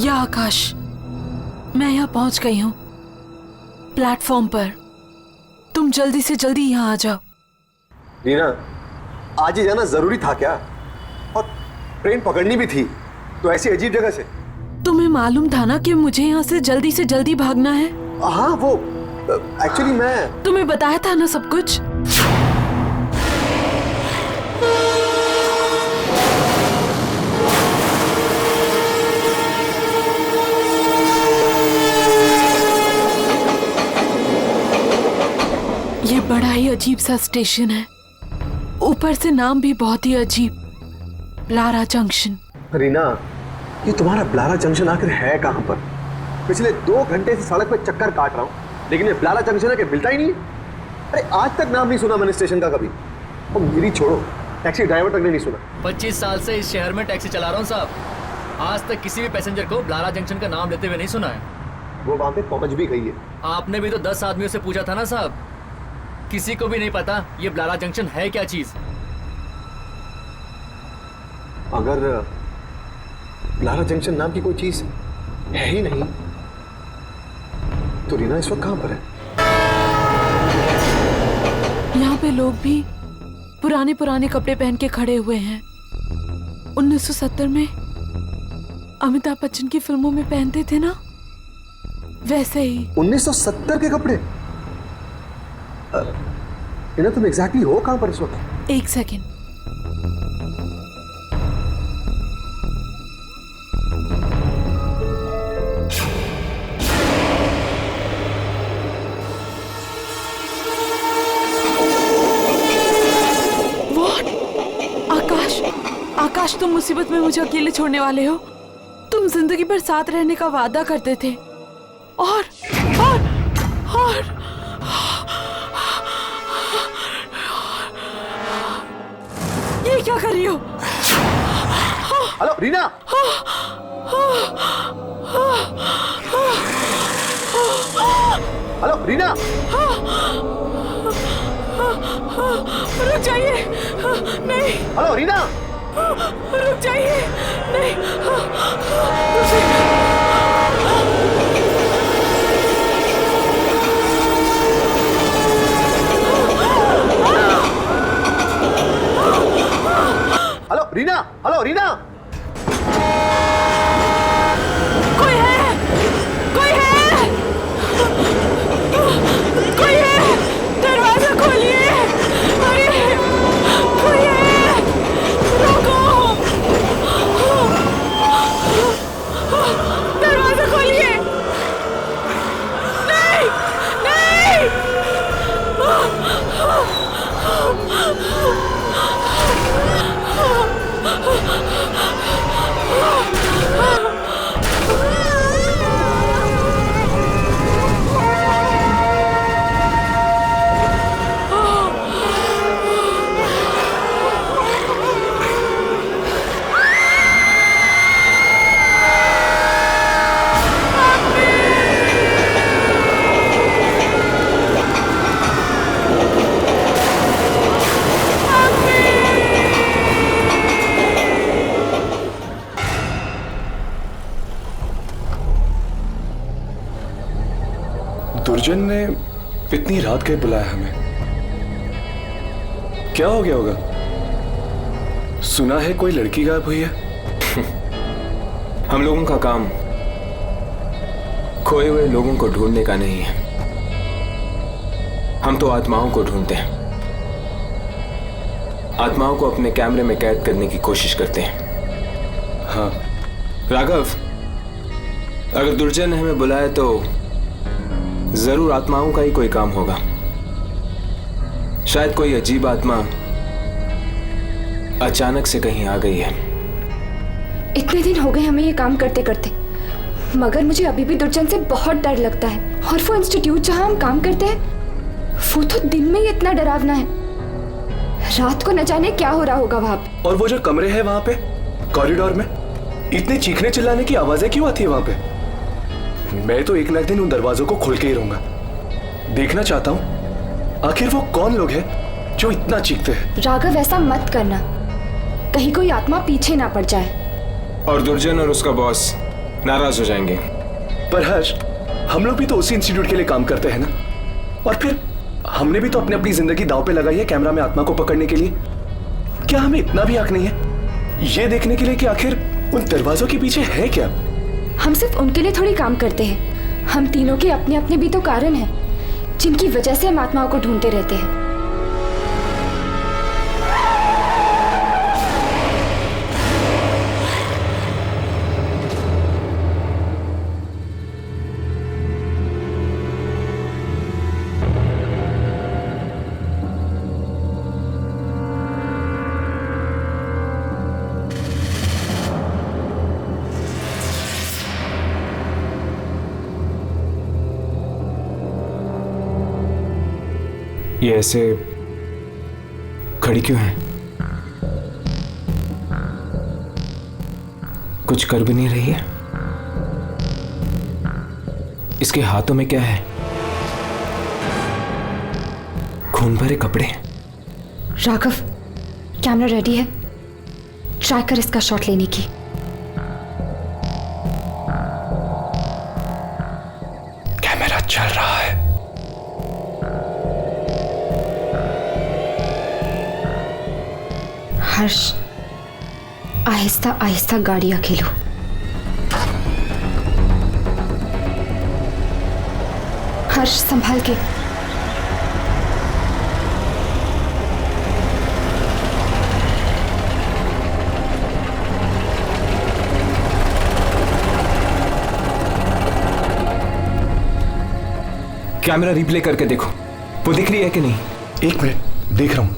या आकाश, मैं यहाँ पहुंच गई हूँ प्लेटफॉर्म पर। तुम जल्दी से जल्दी यहाँ आ जाओ। रीना, आज ही जाना जरूरी था क्या? और ट्रेन पकड़नी भी थी, तो ऐसी अजीब जगह से। तुम्हें मालूम था ना कि मुझे यहाँ से जल्दी भागना है। हाँ, वो एक्चुअली मैं तुम्हें बताया था ना सब कुछ। ये बड़ा ही अजीब सा स्टेशन है, ऊपर से नाम भी बहुत ही अजीब, ब्लारा जंक्शन। रीना, ये तुम्हारा ब्लारा जंक्शन आखिर है कहाँ पर? पिछले 2 घंटे से सड़क पर चक्कर काट रहा हूँ, लेकिन ये ब्लारा जंक्शन है कि मिलता ही नहीं। अरे आज तक नाम नहीं सुना मैंने स्टेशन का कभी। और मेरी छोड़ो, टैक्सी ड्राइवर तक ने नहीं सुना। 25 साल से इस शहर में टैक्सी चला रहा हूँ साहब, आज तक किसी भी पैसेंजर को ब्लारा जंक्शन का नाम लेते हुए नहीं सुना है। वो वहां पे पहुंच भी गई है। आपने भी तो 10 आदमियों से पूछा था ना साहब, किसी को भी नहीं पता ये ब्लारा जंक्शन है क्या चीज। अगर ब्लारा जंक्शन नाम की कोई चीज है ही नहीं, तो रीना इस वक्त कहां पर है? यहाँ पे लोग भी पुराने कपड़े पहन के खड़े हुए हैं। 1970 में अमिताभ बच्चन की फिल्मों में पहनते थे ना, वैसे ही। 1970 के कपड़े? रीना, तुम एग्जैक्टली हो कहां पर इस वक्त? एक सेकेंड। आकाश, तुम मुसीबत में मुझे अकेले छोड़ने वाले हो। तुम जिंदगी भर साथ रहने का वादा करते थे, और ये क्या कर रही हो? हेलो रीना, हेलो रीना, रुक जाइए। नहीं, हेलो रीना, रुक जाइए। नहीं, हेलो रीना, हेलो रीना। कोई है, कोई है, कोई है, दरवाजा खोलिए। अरे कोई है, रोको, दरवाजा खोलिए। नहीं, नहीं। दुर्जन ने इतनी रात के बुलाया हमें, क्या हो गया होगा? सुना है कोई लड़की गायब हुई है। हम लोगों का काम खोए हुए लोगों को ढूंढने का नहीं है, हम तो आत्माओं को ढूंढते हैं, आत्माओं को अपने कैमरे में कैद करने की कोशिश करते हैं। हाँ राघव, अगर दुर्जन ने हमें बुलाया तो जरूर आत्माओं का ही कोई काम होगा। शायद कोई अजीब आत्मा अचानक से कहीं आ गई है। इतने दिन हो गए हमें ये काम करते करते, मगर मुझे अभी भी दुर्जन से बहुत डर लगता है। और वो इंस्टीट्यूट जहां हम काम करते हैं, वो तो दिन में ही इतना डरावना है, रात को न जाने क्या हो रहा होगा वहां पे। और वो जो कमरे हैं वहां पे कॉरिडोर में, इतने चीखने चिल्लाने की आवाजें क्यों आती है वहां पे? मैं तो एक ना एक दिन उन दरवाजों को खोल के ही रहूंगा। देखना चाहता हूँ आखिर वो कौन लोग हैं जो इतना चीखते हैं। राघव, ऐसा मत करना, कहीं कोई आत्मा पीछे ना पड़ जाए। और दुर्जन और उसका बॉस नाराज हो जाएंगे। पर हर्ष, हम लोग भी तो उसी इंस्टीट्यूट के लिए काम करते हैं ना, और फिर हमने भी तो अपनी अपनी जिंदगी दांव पे लगाई है कैमरा में आत्मा को पकड़ने के लिए। क्या हमें इतना भी हक नहीं है ये देखने के लिए कि आखिर उन दरवाजों के पीछे है क्या? हम सिर्फ उनके लिए थोड़ी काम करते हैं, हम तीनों के अपने अपने भी तो कारण हैं जिनकी वजह से हम आत्माओं को ढूंढते रहते हैं। ये ऐसे खड़ी क्यों है? कुछ कर भी नहीं रही है। इसके हाथों में क्या है? खून भरे कपड़े। राघव, कैमरा रेडी है, ट्राई कर इसका शॉट लेने की। कैमरा चल रहा है। हर्ष, आहिस्ता आहिस्ता गाड़ी अकेलो। हर्ष, संभाल के। कैमरा रिप्ले करके देखो, वो दिख रही है कि नहीं? एक मिनट, देख रहा हूं।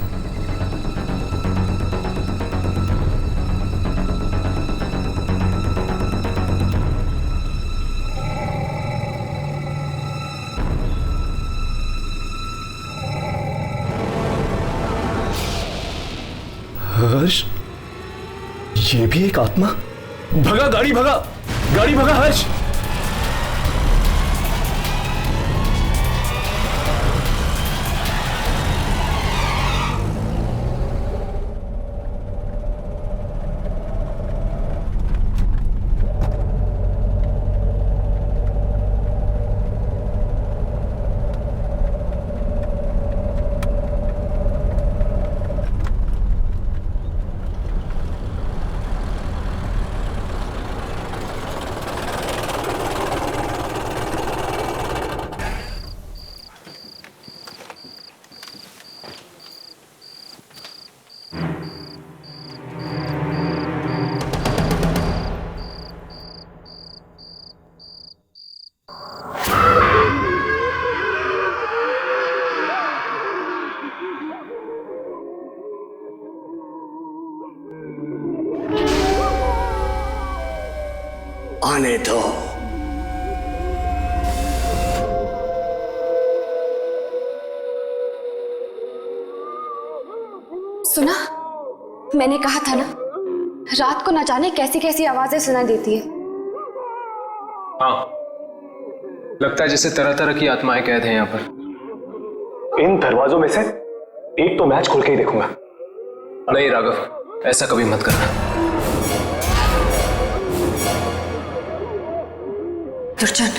हर्ष, ये भी एक आत्मा? भगा गाड़ी, भगा गाड़ी, भगा हर्ष। आने दो। सुना? मैंने कहा था ना, रात को न जाने कैसी कैसी आवाजें सुनाई देती है। हाँ, लगता है जैसे तरह तरह की आत्माएं कैद हैं यहाँ पर। इन दरवाजों में से एक तो मैच खोल के ही देखूंगा। नहीं राघव, ऐसा कभी मत करना। दुर्जन,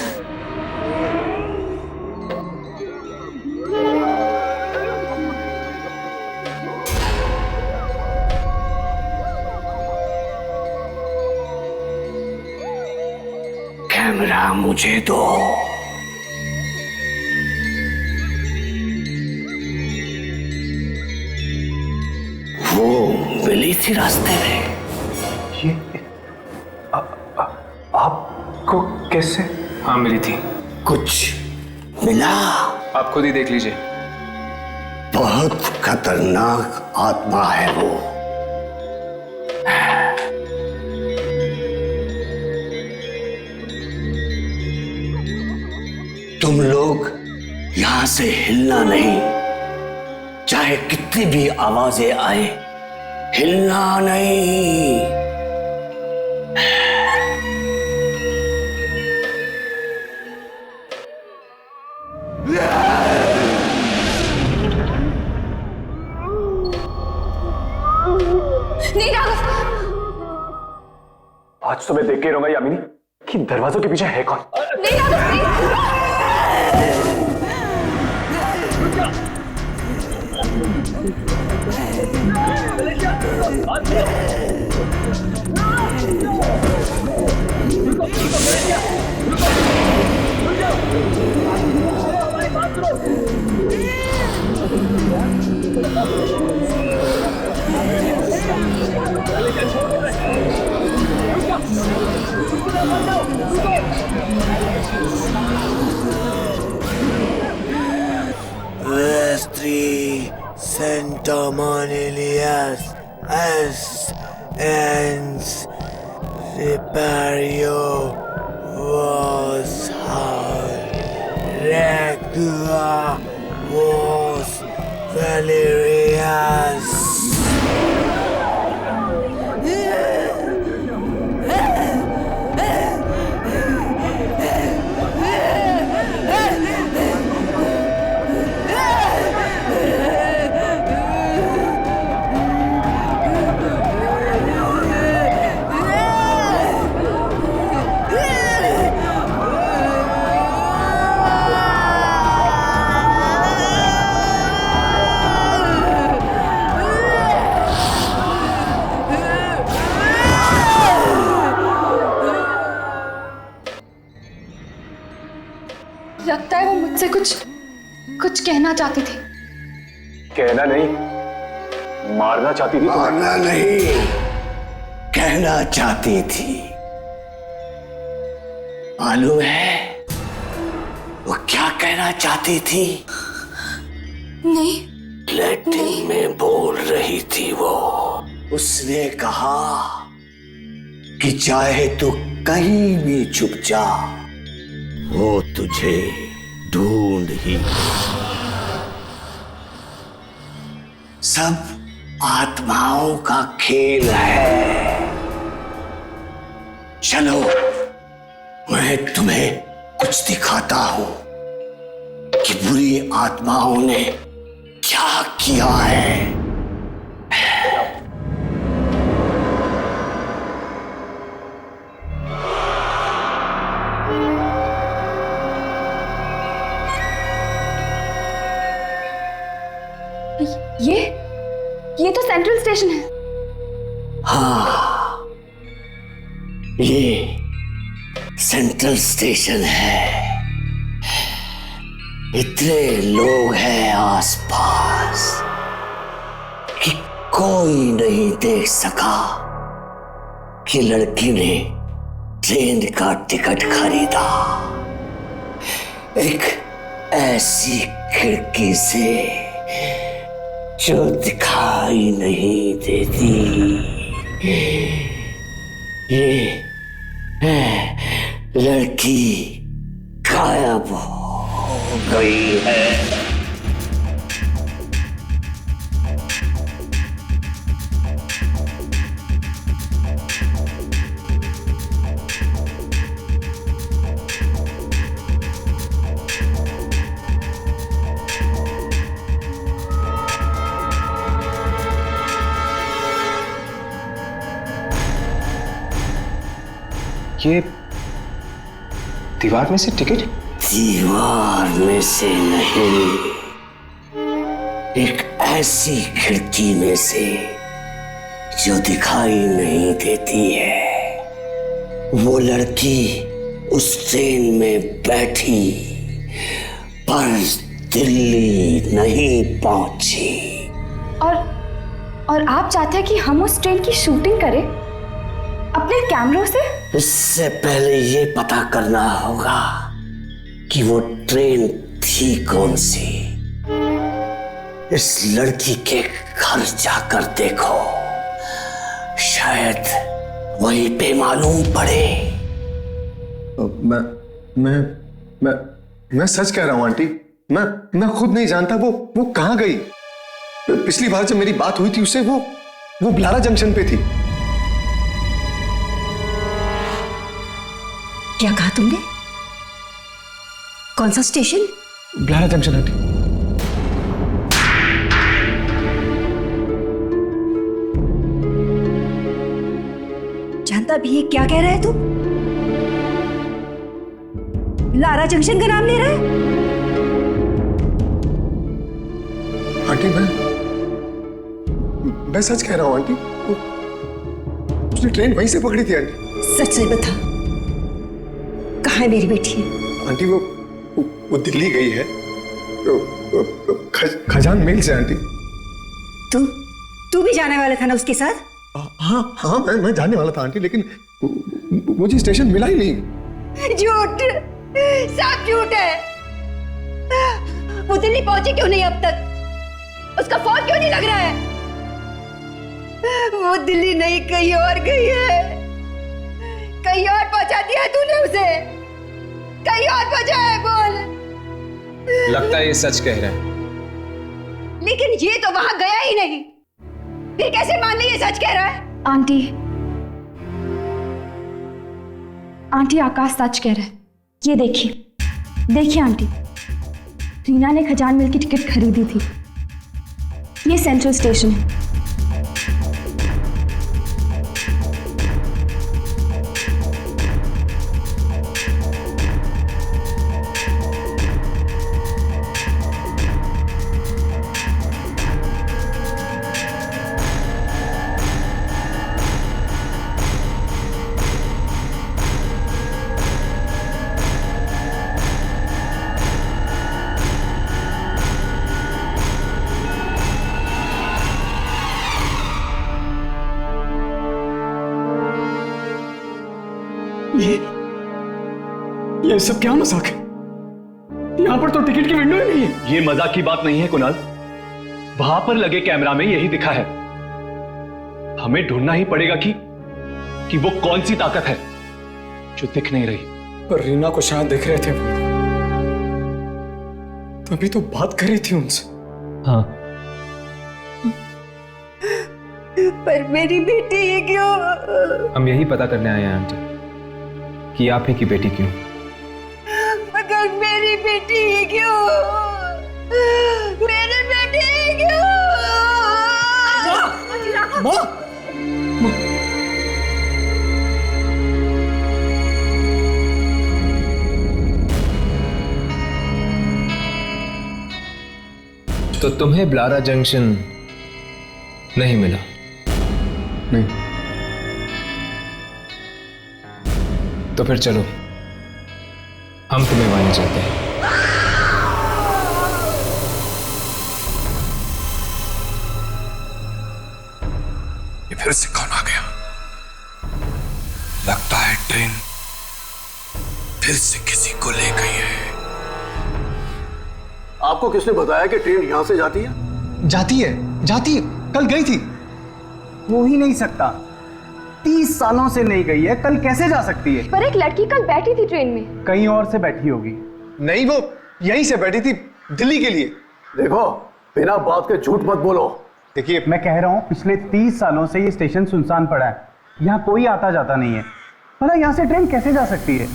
कैमरा मुझे दो। वो मिली थी रास्ते में। ये आपको कैसे? हाँ, मिली थी। कुछ मिला? आप खुद ही देख लीजिए। बहुत खतरनाक आत्मा है वो। तुम लोग यहां से हिलना नहीं, चाहे कितनी भी आवाजें आए, हिलना नहीं। नहीं राघव, आज तो मैं देख के रहूंगा यामिनी कि दरवाजों के पीछे है कौन। नहीं आदर्श, नहीं। Vestri Centomonilias S. Ens Ripario was hard. Regua was Valerias. लगता है वो मुझसे कुछ कहना चाहती थी। कहना नहीं, मारना चाहती थी तुम्हें। मारना नहीं, कहना चाहती थी। मालूम है वो क्या कहना चाहती थी? नहीं। लैटिन में बोल रही थी वो। उसने कहा कि चाहे तू कहीं भी छुप जा, वो तुझे ढूंढ ही। सब आत्माओं का खेल है। चलो मैं तुम्हें कुछ दिखाता हूं कि बुरी आत्माओं ने क्या किया है। ये तो सेंट्रल स्टेशन है। हाँ, ये सेंट्रल स्टेशन है। इतने लोग हैं आसपास कि कोई नहीं देख सका कि लड़की ने ट्रेन का टिकट खरीदा। एक ऐसी खिड़की से जो दिखाई नहीं देती। ये लड़की गायब हो गई है। ये दीवार में से टिकट? दीवार में से नहीं, एक ऐसी खिड़की में से जो दिखाई नहीं देती है। वो लड़की उस ट्रेन में बैठी पर दिल्ली नहीं पहुंची। और आप चाहते हैं कि हम उस ट्रेन की शूटिंग करें अपने कैमरों से? इससे पहले ये पता करना होगा कि वो ट्रेन थी कौन सी। इस लड़की के घर जाकर देखो, शायद वहीं पे मालूम पड़े। मैं सच कह रहा हूं आंटी। मैं खुद नहीं जानता वो कहां गई। पिछली बार जब मेरी बात हुई थी उससे वो ब्लारा जंक्शन पे थी। क्या कहा तुमने? कौन सा स्टेशन? ब्लारा junction aunty. जानता भी है क्या कह रहा है तू? लारा जंक्शन का नाम ले रहा है? आंटी मैं सच कह रहा हूँ आंटी। उसने ट्रेन वहीं से पकड़ी थी आंटी। सच सच बता, कहाँ है मेरी बेटी? आंटी वो दिल्ली गई है तो खजान मेल से आंटी। तू भी जाने वाला था ना उसके साथ? हाँ मैं जाने वाला था आंटी, लेकिन मुझे स्टेशन मिला ही नहीं। झूठ, सब झूठ है। वो दिल्ली पहुंची क्यों नहीं अब तक? उसका फोन क्यों नहीं लग रहा है? वो दिल्ली नहीं कहीं और गई है। कहीं और पहुंचा दिया है तूने उसे? कहीं और पहुंचा है? बोल। लगता है ये सच कह रहा है। लेकिन ये तो वहां गया ही नहीं, फिर कैसे मान ली ये सच कह रहा है? आंटी आकाश सच कह रहा है। ये देखिए आंटी, रीना ने खजान मिल की टिकट खरीदी थी। ये सेंट्रल स्टेशन है। ये सब क्या मजाक है? यहाँ पर तो टिकट की विंडो ही नहीं है। ये मजाक की बात नहीं है कुणाल, वहां पर लगे कैमरा में यही दिखा है। हमें ढूंढना ही पड़ेगा कि वो कौन सी ताकत है जो दिख नहीं रही। पर रीना को शायद देख रहे थे, तभी तो बात कर रही थी उनसे। हाँ, पर मेरी बेटी ये क्यों? हम यही पता करने आए हैं आंटी कि आप ही की बेटी क्यों। मगर मेरी बेटी ये क्यों? मेरी बेटी ये क्यों? तो तुम्हें ब्लारा जंक्शन नहीं मिला? नहीं। तो फिर चलो, हम तुम्हें वहां ले चलते हैं। ये फिर से कौन आ गया? लगता है ट्रेन फिर से किसी को ले गई है। आपको किसने बताया कि ट्रेन यहां से जाती है? जाती है, कल गई थी। हो ही नहीं सकता, 30 सालों से नहीं गई है, कल कैसे जा सकती है? पर एक लड़की कल बैठी थी ट्रेन में। कहीं और से बैठी होगी। नहीं, वो यहीं से बैठी थी दिल्ली के लिए। देखो, बिना बात के झूठ मत बोलो। देखिए, मैं कह रहा हूँ पिछले 30 सालों से ये स्टेशन सुनसान पड़ा है, यहाँ कोई आता जाता नहीं है। भला यहाँ से ट्रेन कैसे जा सकती है?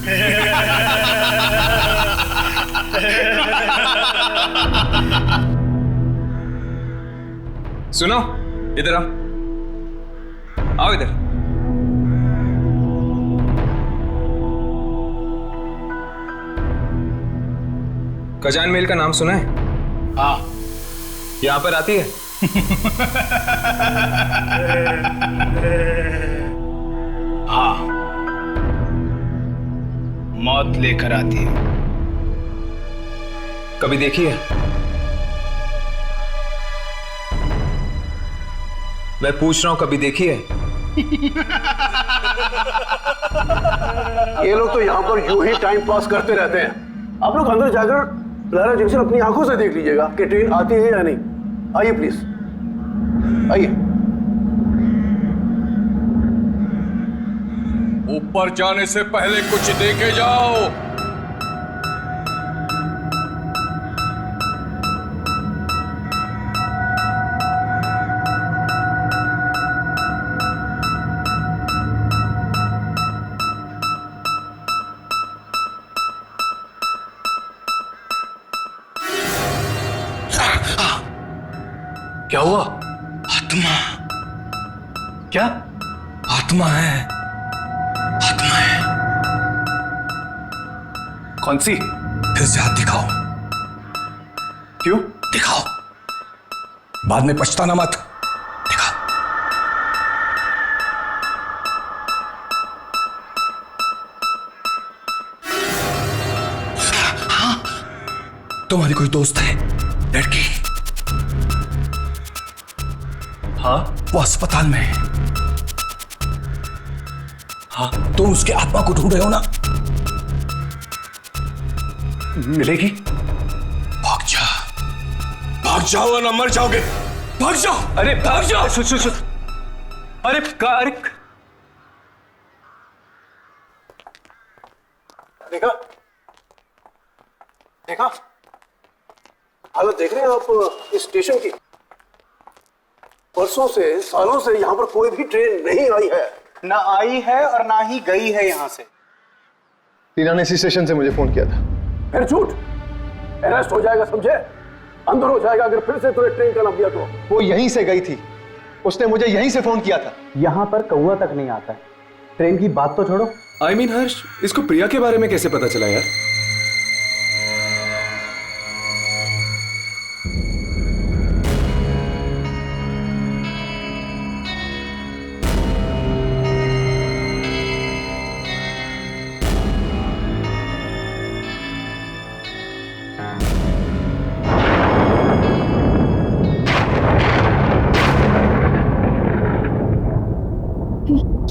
सुनो, इधर आओ इधर। खजान मेल का नाम सुना है? हाँ। यहां पर आती है? हाँ, मौत लेकर आती है। कभी देखी है? मैं पूछ रहा हूं, कभी देखी है? ये लोग तो यहाँ पर यूं ही टाइम पास करते रहते हैं। आप लोग अंदर जाकर ब्लारा जंक्शन अपनी आंखों से देख लीजिएगा कि ट्रेन आती है या नहीं। आइए प्लीज, आइए। ऊपर जाने से पहले कुछ देखे जाओ। क्या हुआ? आत्मा। क्या? आत्मा है, आत्मा है। कौन सी? फिर से हाथ दिखाओ। क्यों? दिखाओ, बाद में पछताना मत। दिखाओ। हाँ, तुम्हारी कोई दोस्त है लड़की? हाँ, वो अस्पताल में है। हाँ, तुम उसके आत्मा को ढूंढ रहे हो ना? मिलेगी? भाग जाओ वरना मर जाओगे। भाग जाओ। अरे भाग जाओ। सुन। अरे देखा हालत देख रहे हैं आप इस स्टेशन की? परसों से, सालों से यहाँ पर कोई भी ट्रेन नहीं आई है। ना आई है और ना ही गई है यहाँ से। टीना ने इसी स्टेशन से मुझे फोन किया था। फिर झूठ, अरेस्ट हो जाएगा समझे, अंदर हो जाएगा अगर फिर से तुमने ट्रेन का नाम दिया तो। वो यहीं से गई थी, उसने मुझे यहीं से फोन किया था। यहाँ पर कौवा तक नहीं आता है। ट्रेन की बात तो छोड़ो। I mean, हर्ष, इसको प्रिया के बारे में कैसे पता चला यार?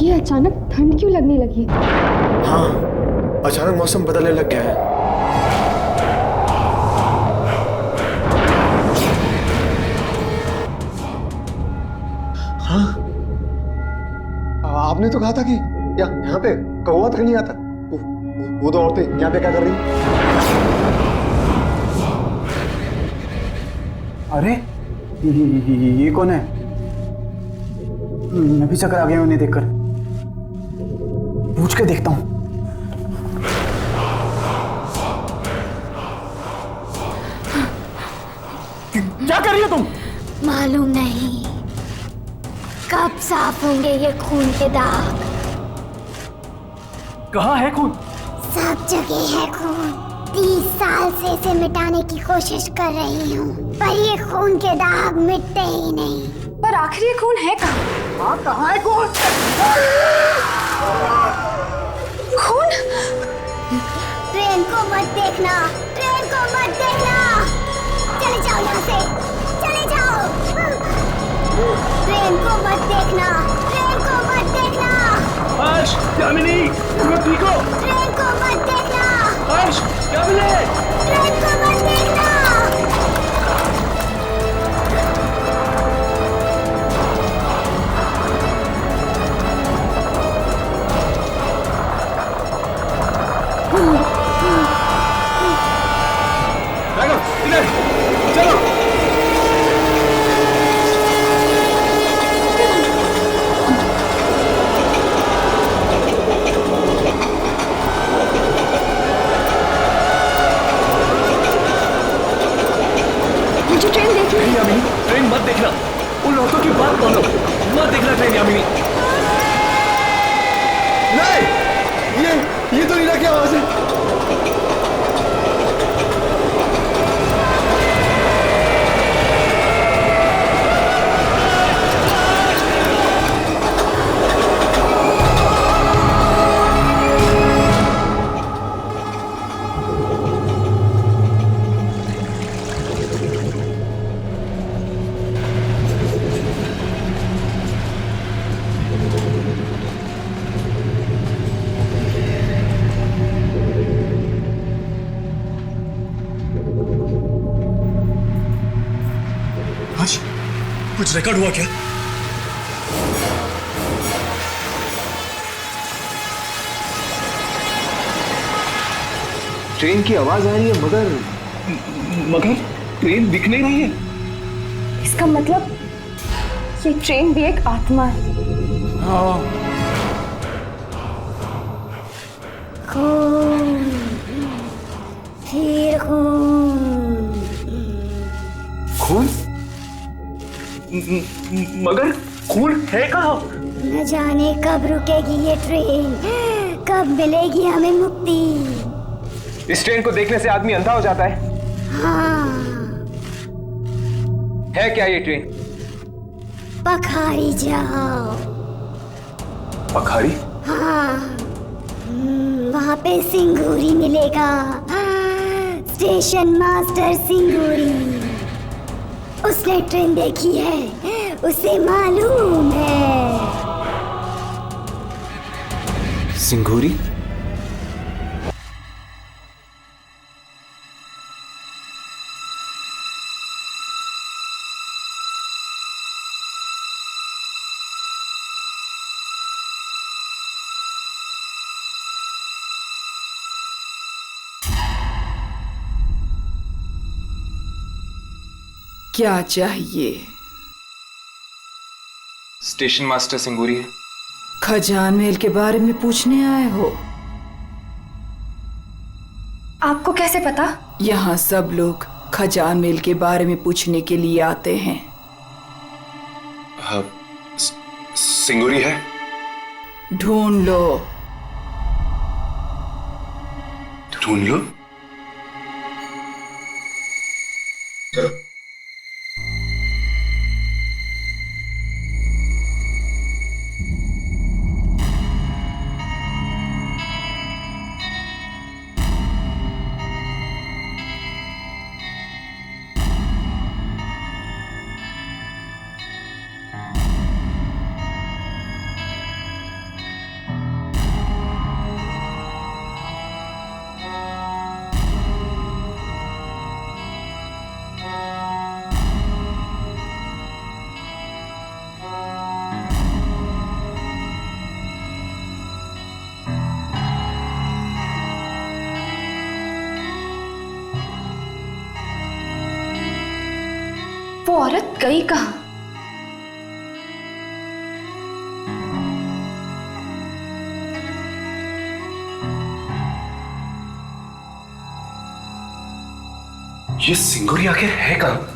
ये अचानक ठंड क्यों लगने लगी? हाँ, अचानक मौसम बदलने लग गया है। हाँ, आपने तो कहा था कि यहाँ पे कौवा तक नहीं आता। वो दो औरतें यहाँ पे क्या कर रही? अरे ये कौन है? मैं भी चक्कर आ गया उन्हें देखकर। पूछ के देखता हूं। क्या कर रही हो तुम? मालूम नहीं कब साफ होंगे ये खून के दाग। कहाँ है खून? सब जगह है खून। 30 साल से इसे मिटाने की कोशिश कर रही हूँ, पर ये खून के दाग मिटते ही नहीं। पर आखिर ये खून है कहाँ? हाँ, कहाँ है खून? खून? ट्रेन को मत देखना, ट्रेन को मत देखना। चले जाओ यहाँ से, चले जाओ। ट्रेन को मत देखना, ट्रेन को मत देखना। हर्ष, यामिनी, तुम ठीक हो? ट्रेन को मत देखना। हर्ष, यामिनी, ट्रेन को मत देखना। इधर चलो। मुझे ट्रेन देखनी है। यामिनी, ट्रेन मत देखना। उन औरतों की बात मानो, मत देखना ट्रेन। यामिनी, नहीं, ये तो नीना की आवाज है। कुछ रिकॉर्ड हुआ क्या? ट्रेन की आवाज आ रही है मगर ट्रेन दिख नहीं रही है। इसका मतलब ये ट्रेन भी एक आत्मा है। हाँ। खून, फिर खून। खून? मगर खून है कहाँ? न जाने कब रुकेगी ये ट्रेन, कब मिलेगी हमें मुक्ति। इस ट्रेन को देखने से आदमी अंधा हो जाता है। है क्या ये ट्रेन? पखारी जाओ। पखारी? हाँ, वहाँ पे सिंगूरी मिलेगा। स्टेशन मास्टर सिंगूरी, उसने ट्रेन देखी है, उसे मालूम है। सिंगूरी? क्या चाहिए? स्टेशन मास्टर सिंगूरी है। खजान महल के बारे में पूछने आए हो? आपको कैसे पता? यहाँ सब लोग खजान महल के बारे में पूछने के लिए आते हैं। हाँ, सिंगूरी है? ढूंढ लो। ढूंढ लो? वो औरत गई कहाँ? ये सिंगूरी आखिर है कहाँ?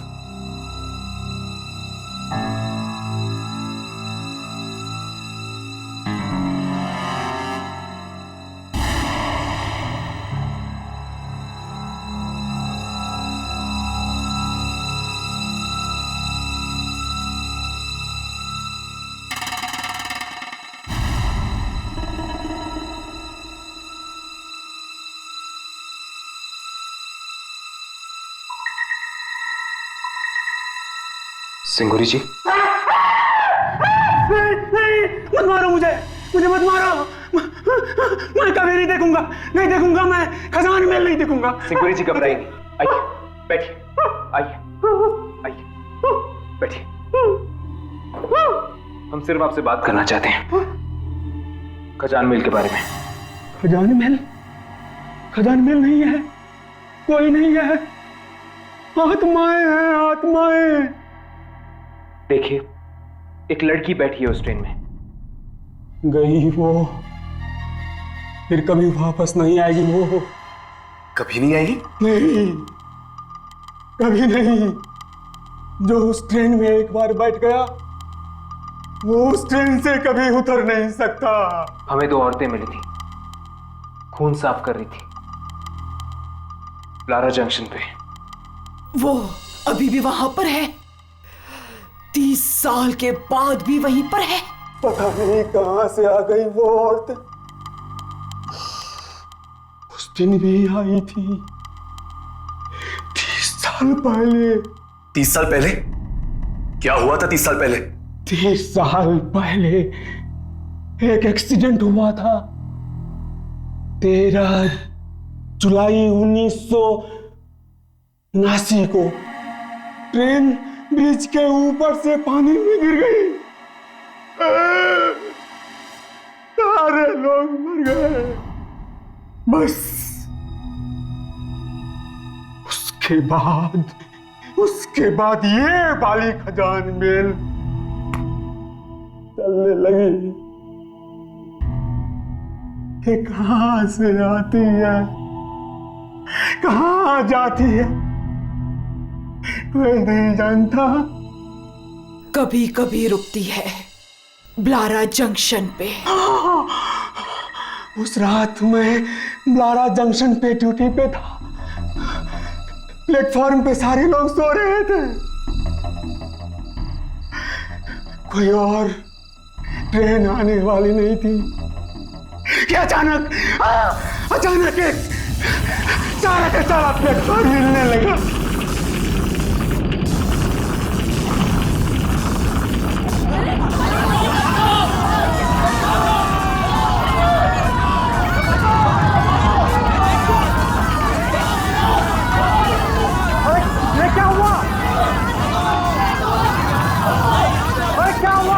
सिंगूरी जी? नहीं, मत मारो मुझे मत मारो। मैं कभी नहीं देखूंगा मैं खजान महल नहीं देखूंगा। सिंगूरी जी घबराइए नहीं, आइए बैठिए, आइए बैठिए। हम सिर्फ आपसे बात करना चाहते हैं खजान महल के बारे में। खजान महल नहीं है, कोई नहीं है, आत्माएं हैं, आत्माएं। देखिए, एक लड़की बैठी है उस ट्रेन में। गई वो, फिर कभी वापस नहीं आएगी वो। कभी नहीं आएगी? नहीं, कभी नहीं। जो उस ट्रेन में एक बार बैठ गया, वो उस ट्रेन से कभी उतर नहीं सकता। हमें 2 औरतें मिली थी, खून साफ कर रही थी ब्लारा जंक्शन पे। वो अभी भी वहां पर है? 30 साल के बाद भी वहीं पर है? पता नहीं कहां से आ गई वो औरत। उस दिन भी आई थी 30 साल पहले। 30 साल पहले? क्या हुआ था 30 साल पहले? 30 साल पहले एक एक्सीडेंट हुआ था। 13 जुलाई 1979 को ट्रेन ब्रिज के ऊपर से पानी में गिर गई। सारे लोग मर गए। बस उसके बाद ये बाली खजान महल चलने लगी कि कहां से आती है, कहां जाती है, कोई नहीं जानता। कभी कभी रुकती है ब्लारा जंक्शन पे। उस रात में ब्लारा जंक्शन पे ड्यूटी पे था। प्लेटफॉर्म पे सारे लोग सो रहे थे। कोई और ट्रेन आने वाली नहीं थी कि अचानक एक सारा का सारा प्लेटफॉर्म हिलने लगा।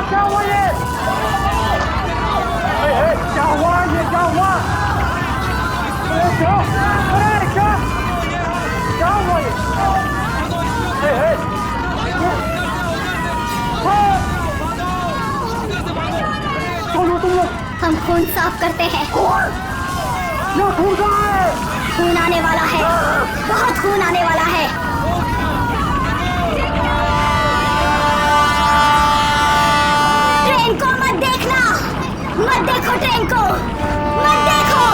क्या हुआ ये? क्या हुआ ये? क्या हुआ? क्या हुआ ये? हम खून साफ करते हैं। ये खून कहाँ है? खून आने वाला है, बहुत खून आने वाला है। ट्रेन को मत देखना, मत देखो ट्रेन को, मत देखो।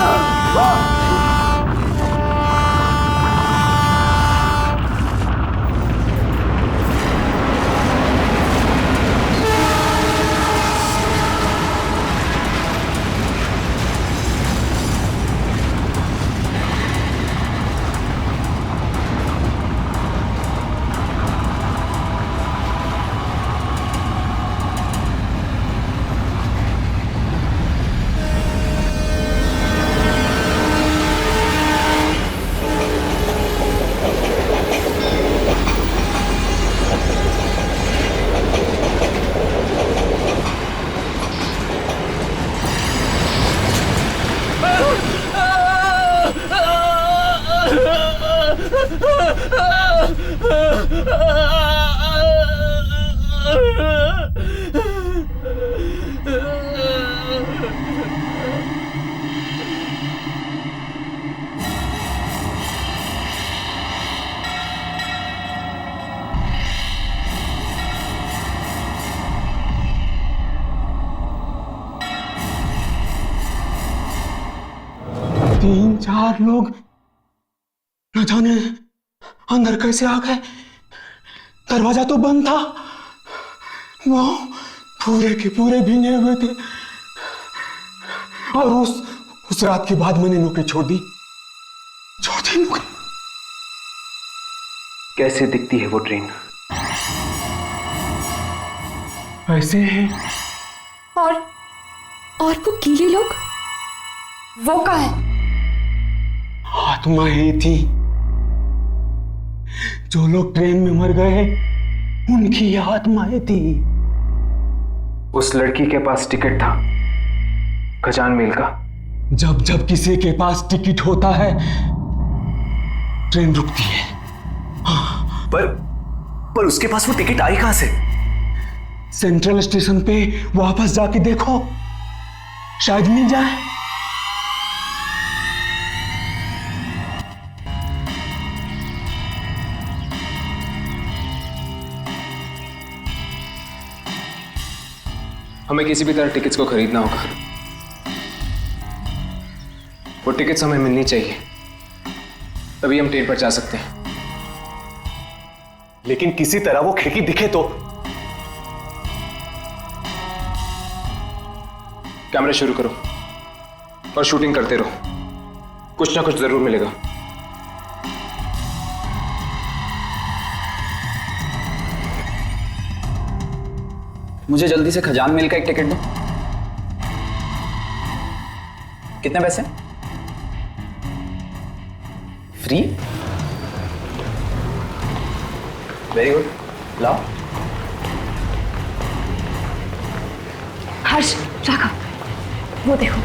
तीन चार लोग न जाने अंदर कैसे आ गए। दरवाजा तो बंद था, वो पूरे के पूरे भीगे हुए थे। और उस रात के बाद मैंने नौकरी छोड़ दी नौकरी। कैसे दिखती है वो ट्रेन? ऐसे है। और वो गीले लोग, वो कहाँ है? आत्माएं थी। जो लोग ट्रेन में मर गए उनकी आत्माएं थी। उस लड़की के पास टिकट था खजान मील का। जब किसी के पास टिकट होता है ट्रेन रुकती है। पर उसके पास वो टिकट आई कहां से? सेंट्रल स्टेशन पे वापस जाके देखो, शायद मिल जाए। हमें किसी भी तरह टिकट्स को खरीदना होगा। वो टिकट्स हमें मिलनी चाहिए, तभी हम ट्रेन पर जा सकते हैं। लेकिन किसी तरह वो खिड़की दिखे तो। कैमरा शुरू करो और शूटिंग करते रहो, कुछ ना कुछ जरूर मिलेगा। मुझे जल्दी से खजान मील का एक टिकट दो। कितने पैसे? फ्री? वेरी गुड, लाओ। हर्ष, राघव, वो देखो।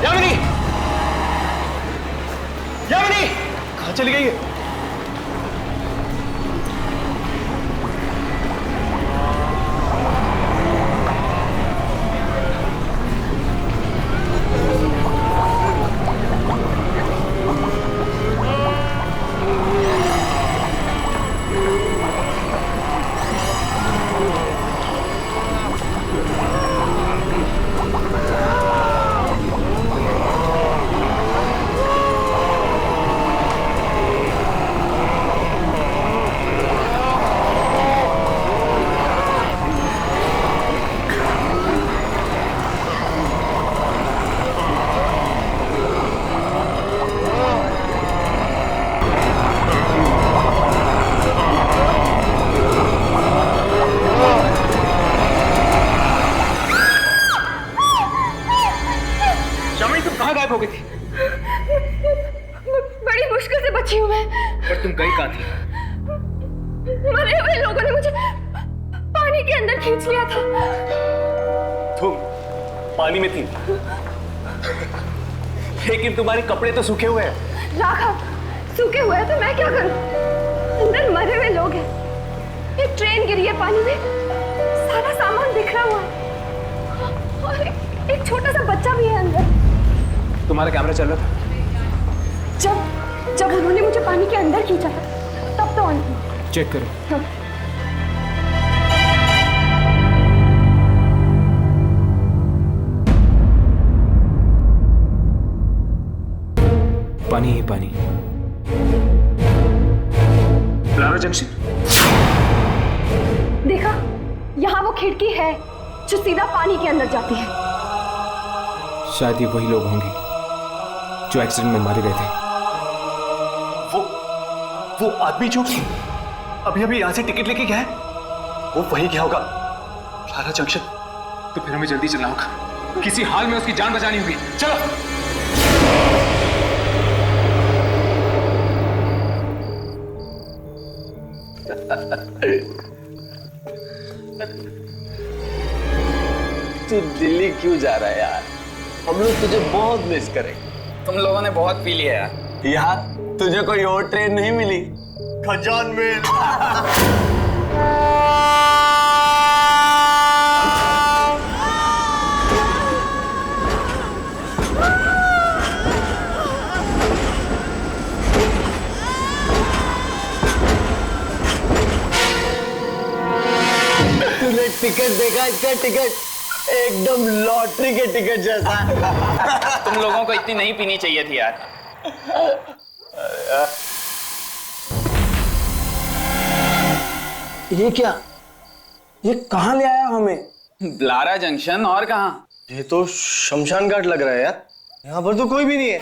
यामिनी, चली गई है? बड़ी मुश्किल से बची हूँ मैं। पर तुम गई कहाँ थी? मरे हुए लोगों ने मुझे पानी के अंदर खींच लिया था। तुम पानी में थी, लेकिन तुम्हारे कपड़े तो सूखे हुए हैं। राघव, सूखे हुए हैं तो मैं क्या करूं? अंदर मरे हुए लोग हैं। एक ट्रेन गिरी है पानी में, सारा सामान बिखरा हुआ है और एक छोटा सा बच्चा भी है अंदर। तुम्हारा कैमरा चल रहा था? जब उन्होंने मुझे पानी के अंदर खींचा था तब तो ऑन थी। चेक करो। हाँ। पानी ही पानी। ब्लारा जंक्शन? देखा, यहाँ वो खिड़की है जो सीधा पानी के अंदर जाती है। शायद ये वही लोग होंगे जो एक्सीडेंट में मारे गए थे। वो आदमी जो अभी यहां से टिकट लेके गया है, वो वही गया होगा ब्लारा जंक्शन। तो फिर हमें जल्दी चलना होगा, किसी हाल में उसकी जान बचानी होगी। चलो। तू दिल्ली क्यों जा रहा है यार? हम लोग तुझे बहुत मिस करेंगे। तुम लोगों ने बहुत पी लिया यार। यार तुझे कोई और ट्रेन नहीं मिली? खजान में। तूने टिकट देखा? इसका टिकट एकदम लॉटरी के टिकट जैसा। तुम लोगों को इतनी नहीं पीनी चाहिए थी यार। ये क्या? ये कहाँ ले आया हमें? ब्लारा जंक्शन, और कहाँ? ये तो शमशान घाट लग रहा है यार। यहाँ पर तो कोई भी नहीं है।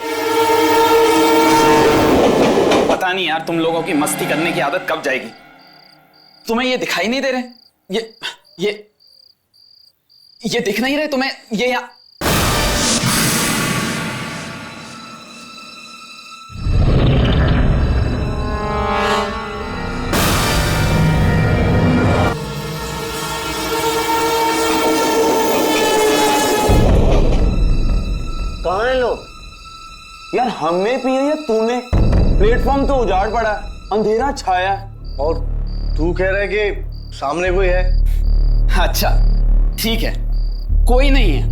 पता नहीं यार, तुम लोगों की मस्ती करने की आदत कब जाएगी? तुम्हें ये दिखाई नहीं दे रहे? ये दिख नहीं रहे तुम्हें? ये यहाँ कहाँ हैं लोग? यार हमने पिए या तूने? प्लेटफॉर्म तो उजाड़ पड़ा, अंधेरा छाया, और तू कह रहा है कि सामने कोई है। अच्छा ठीक है, कोई नहीं है।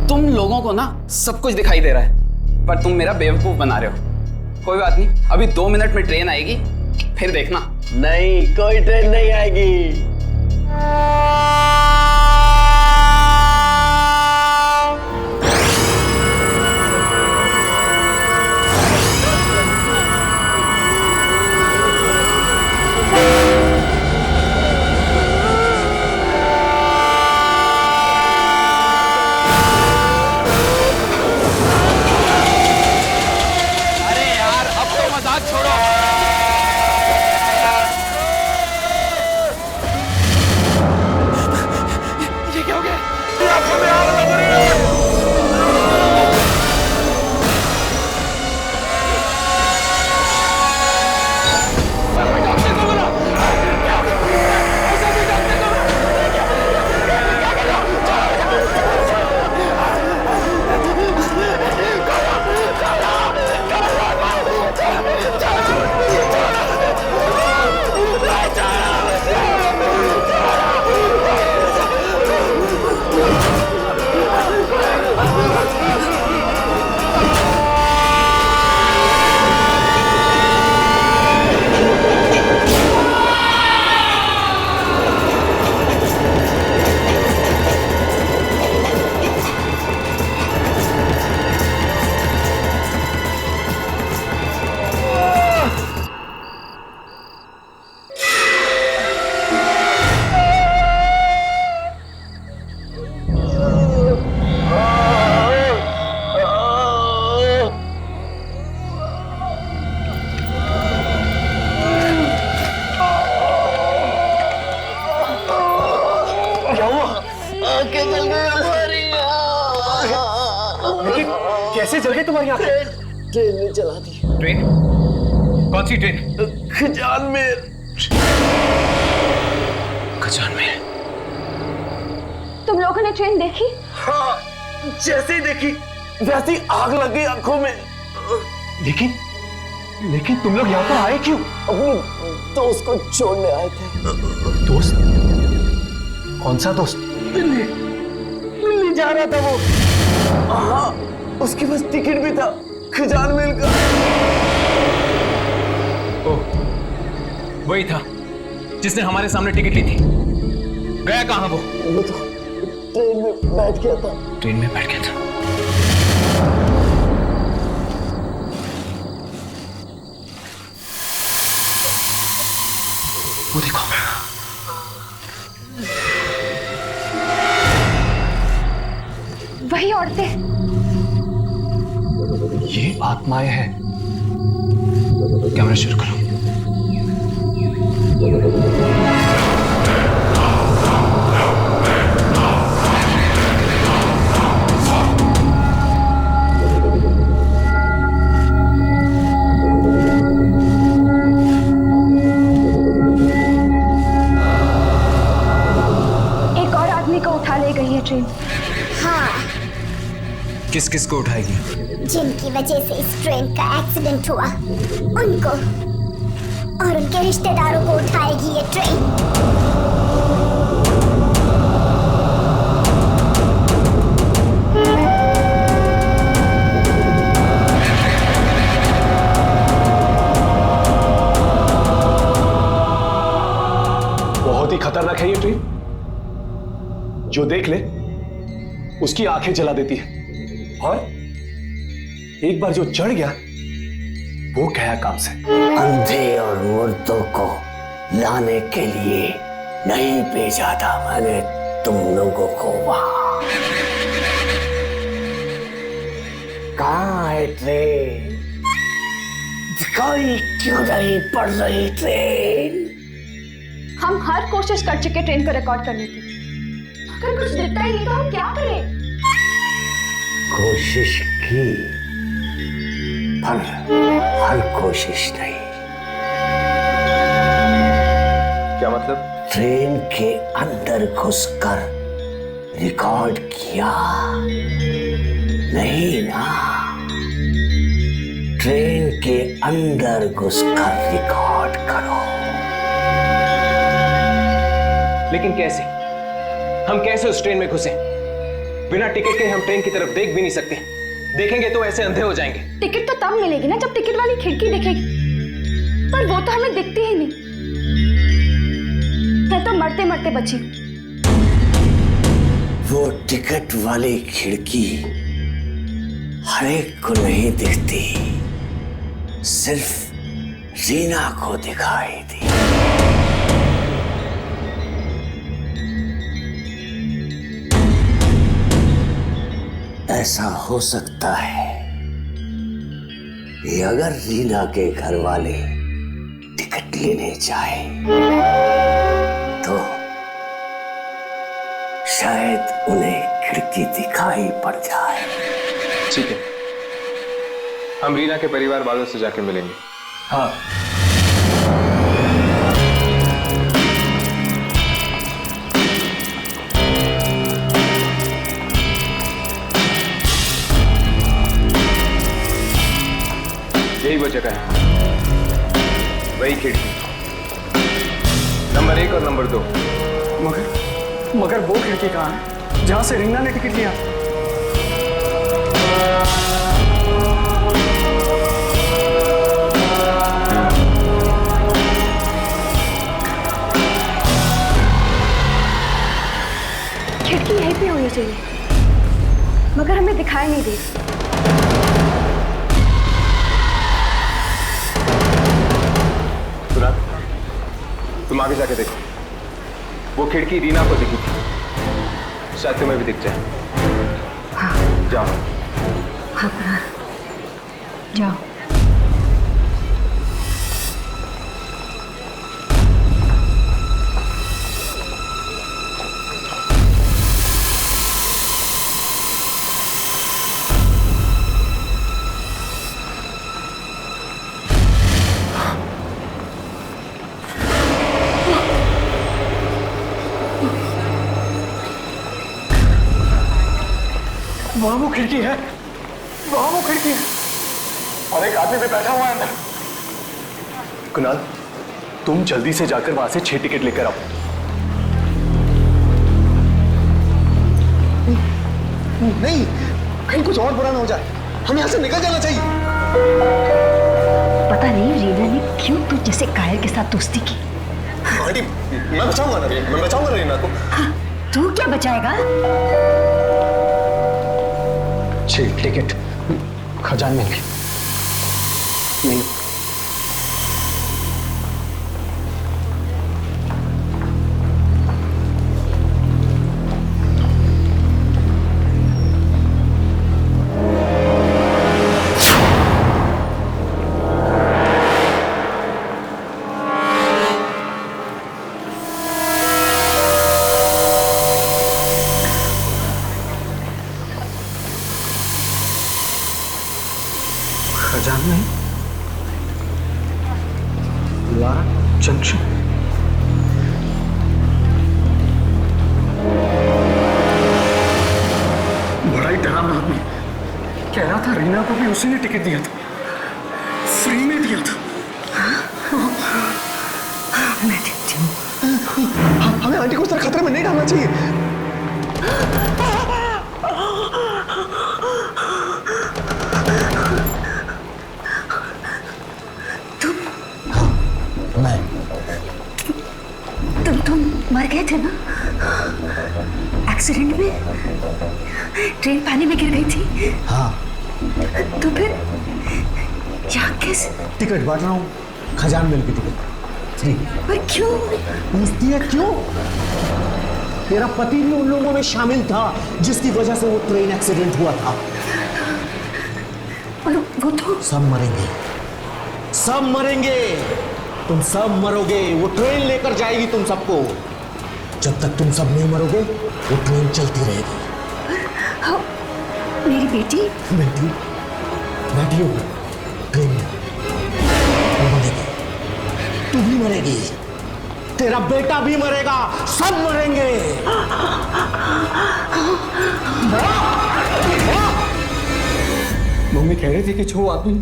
तुम लोगों को ना सब कुछ दिखाई दे रहा है, पर तुम मेरा बेवकूफ बना रहे हो। कोई बात नहीं, अभी 2 मिनट में ट्रेन आएगी, फिर देखना। नहीं, कोई ट्रेन नहीं आएगी। क्या हुआ? आंखें जल गई हमारी। लेकिन कैसे जल गई तुम्हारी आंखें? ट्रेन ने जला दी। ट्रेन? कौन सी ट्रेन? खजान में। खजान में? तुम लोगों ने ट्रेन देखी? हाँ, जैसे ही देखी वैसी आग लग गई आंखों में। लेकिन तुम लोग यहाँ पर आए क्यों? अपने दोस्त को छोड़ने आए थे। दोस्त? कौन सा दोस्त? दिल्ली जा रहा था वो। हाँ, उसके पास टिकट भी था खजान मिल का। ओह, वही था जिसने हमारे सामने टिकट ली थी। गया कहाँ वो? वो तो ट्रेन में बैठ गया था। ट्रेन में बैठ गया था। वो देखो। वही औरतें। ये आत्माएं हैं। कैमरा शुरू करो। एक और आदमी को उठा ले गई है ट्रेन। हाँ, किस किस को उठाएगी? जिनकी वजह से इस ट्रेन का एक्सीडेंट हुआ उनको और उनके रिश्तेदारों को उठाएगी ये ट्रेन। बहुत ही खतरनाक है ये ट्रेन। जो देख ले उसकी आंखें जला देती है, और एक बार जो चढ़ गया वो गया काम से। अंधे और मुर्दों को लाने के लिए नहीं भेजा था मैंने तुम लोगों को वहां। कहाँ है ट्रेन? दिखाई क्यों नहीं पड़ रही ट्रेन? हम हर कोशिश कर चुके ट्रेन को रिकॉर्ड करने की, अगर कुछ दिखता ही नहीं तो हम क्या करें? कोशिश की पर हर कोशिश नहीं। क्या मतलब? ट्रेन के अंदर घुसकर रिकॉर्ड किया नहीं ना? ट्रेन के अंदर घुसकर रिकॉर्ड करो। लेकिन कैसे? हम कैसे उस ट्रेन में घुसे? बिना टिकट के हम ट्रेन की तरफ देख भी नहीं सकते। देखेंगे तो ऐसे अंधे हो जाएंगे। टिकट तो तब मिलेगी ना जब टिकट वाली खिड़की दिखेगी, पर वो तो हमें दिखती ही नहीं। मैं तो मरते मरते बची। वो टिकट वाली खिड़की हर एक को नहीं दिखती, सिर्फ रीना को दिखाई दी। ऐसा हो सकता है कि अगर रीना के घर वाले टिकट लेने जाए तो शायद उन्हें खिड़की दिखाई पड़ जाए। ठीक है, हम रीना के परिवार वालों से जाके मिलेंगे। हाँ, यही वो जगह है, वही खिड़की, नंबर 1 और नंबर 2। मगर वो खिड़की कहाँ है जहां से रीना ने टिकट लिया? खिड़की यहीं पे होनी चाहिए, मगर हमें दिखाई नहीं दे। तुम आगे जाके देखो, वो खिड़की रीना को दिखी थी, शायद तुम्हें भी दिख जाए। हाँ। जाओ। हाँ, जाओ। वहां वो खिड़की है, वहां वो खिड़की है और एक आदमी भी बैठा हुआ है अंदर। कुणाल, तुम जल्दी से जाकर वहां से 6 टिकट लेकर आओ। नहीं, कहीं कुछ और बुरा ना हो जाए, हमें यहाँ से निकल जाना चाहिए। पता नहीं रीना ने क्यों तू जैसे कायल के साथ दोस्ती की। आंटी, मैं बचाऊंगा ना, मैं बचाऊंगा रीना को। हाँ, तू क्या बचाएगा? 6 टिकट खजान मिल गए। नहीं, खजान नहीं, लारा जंक्शन। बड़ा ही डरावना आदमी, कह रहा था रीना को भी उसी ने टिकट दिया था, फ्री में दिया था। मैं देखती हूँ। हमें आंटी को उस तरह खतरे में नहीं डालना चाहिए। तुम मर गए थे ना एक्सीडेंट में? ट्रेन पानी में गिर गई थी। हाँ। तो फिर यहाँ कैसे? टिकट बांट रहा हूँ, खजान मिल की टिकट फ्री। पर क्यों? पूछती है क्यों? तेरा पति भी उन लोगों में शामिल था जिसकी वजह से वो ट्रेन एक्सीडेंट हुआ था। और वो तो सब मरेंगे, सब मरेंगे, तुम सब मरोगे। वो ट्रेन लेकर जाएगी तुम सबको। जब तक तुम सब नहीं मरोगे वो ट्रेन चलती रहेगी। हाँ, मेरी बेटी बेटी बैठी हो ट्रेन में, वो मरेगी, तू भी मरेगी, तेरा बेटा भी मरेगा, सब मरेंगे। मम्मी कह रही थी कि जो आदमी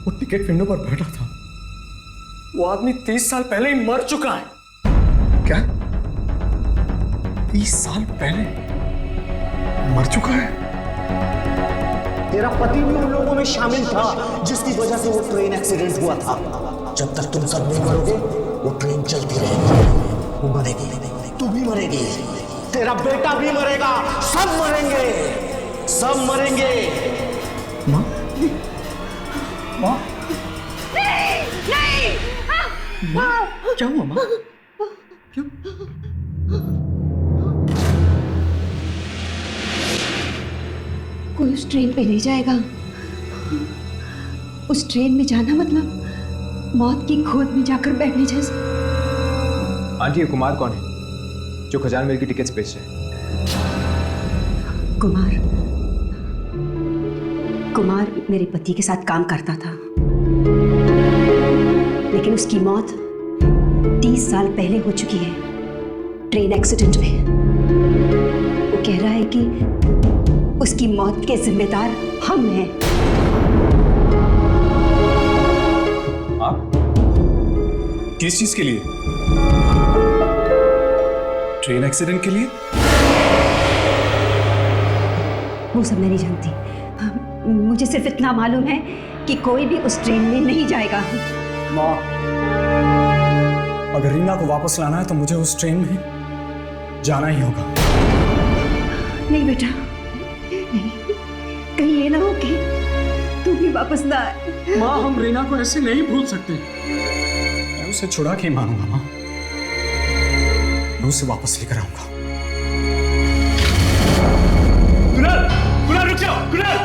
वो टिकट विंडो पर बैठा था, वो आदमी 30 साल पहले ही मर चुका है। क्या? 30 साल पहले मर चुका है? तेरा पति भी उन लोगों में शामिल था जिसकी वजह से वो ट्रेन एक्सीडेंट हुआ था। जब तक तुम सब नहीं मरोगे वो ट्रेन चलती रहेगी, वो मरेगी, तू भी मरेगी, तेरा बेटा भी मरेगा, सब मरेंगे, सब मरेंगे। माँ, माँ, नहीं! माँ, क्या हुआ माँ? क्यों? कोई उस ट्रेन पे नहीं जाएगा। उस ट्रेन में जाना मतलब मौत की खोज में जाकर बैठने जैसा। आंटी, ये कुमार कौन है जो खजान मिल की टिकट्स बेच रहे हैं? कुमार मेरे पति के साथ काम करता था, लेकिन उसकी मौत 30 साल पहले हो चुकी है ट्रेन एक्सीडेंट में। वो कह रहा है कि उसकी मौत के जिम्मेदार हम हैं। आप किस चीज के लिए? ट्रेन एक्सीडेंट के लिए? वो सब मैं नहीं जानती। मुझे सिर्फ इतना मालूम है कि कोई भी उस ट्रेन में नहीं जाएगा। माँ, अगर रीना को वापस लाना है तो मुझे उस ट्रेन में जाना ही होगा। नहीं बेटा, नहीं, कहीं ये ना हो कि तू भी वापस ना आए। माँ, हम रीना को ऐसे नहीं भूल सकते। मैं उसे छुड़ा के ही मानूंगा माँ, मैं उसे वापस लेकर आऊंगा। कुणाल, कुणाल रुक जाओ, कुणाल!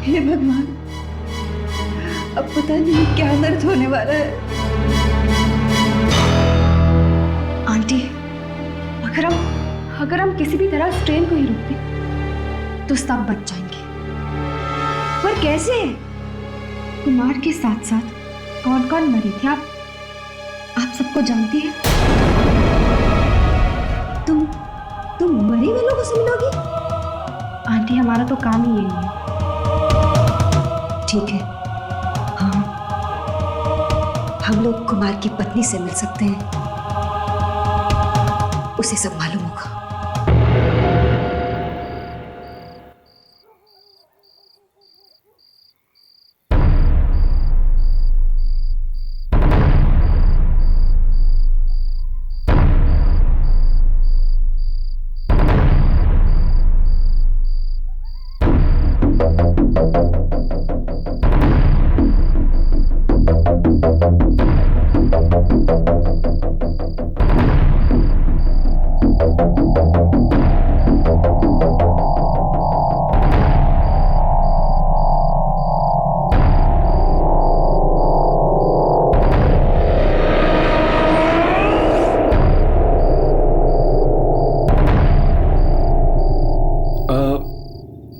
हे भगवान, अब पता नहीं क्या दर्द होने वाला है। आंटी, अगर हम किसी भी तरह इस ट्रेन को ही रोक दें तो सब बच जाएंगे। पर कैसे? कुमार के साथ साथ कौन कौन मरे थे आप सबको जानती हैं? तुम मरे हुए लोगों से मिलोगी? आंटी हमारा तो काम ही यही है। ठीक है, हाँ, हम लोग कुमार की पत्नी से मिल सकते हैं, उसे सब मालूम होगा।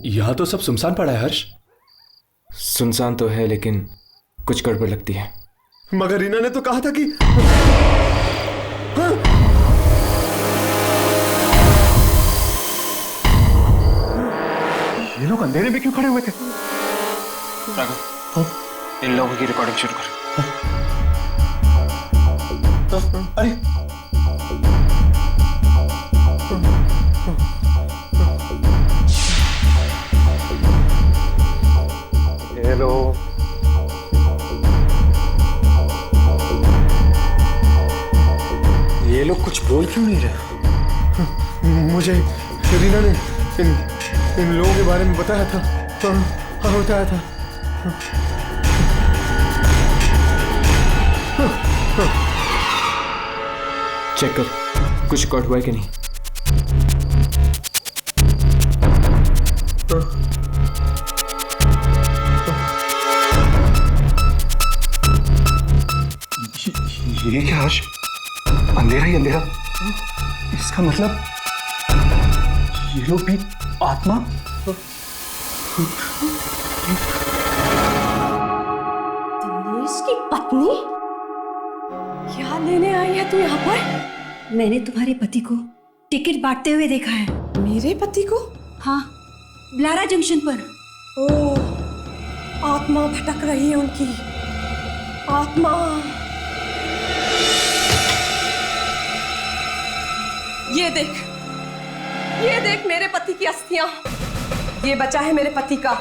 यहाँ तो सब सुनसान पड़ा है हर्ष। सुनसान तो है लेकिन कुछ गड़बड़ लगती है। मगर रीना ने तो कहा था कि हाँ? ये लोग अंधेरे में क्यों खड़े हुए थे? राघव, इन लोगों की रिकॉर्डिंग शुरू कर। अरे हेलो, ये लोग कुछ बोल क्यों नहीं रहे? मुझे रीना ने इन लोगों के बारे में बताया था। हाँ, बताया था। चेक कर, कुछ रिकॉर्ड हुआ है कि नहीं। ये क्या हर्ष? अंधेरा ही अंधेरा। इसका मतलब ये लोग भी आत्मा? दिनेश की पत्नी? क्या लेने आई है तू यहाँ पर? मैंने तुम्हारे पति को टिकट बांटते हुए देखा है। मेरे पति को? हाँ, ब्लारा जंक्शन पर। ओह, आत्मा भटक रही है उनकी। आत्मा। ये देख मेरे पति की अस्थियां। ये बचा है मेरे पति का।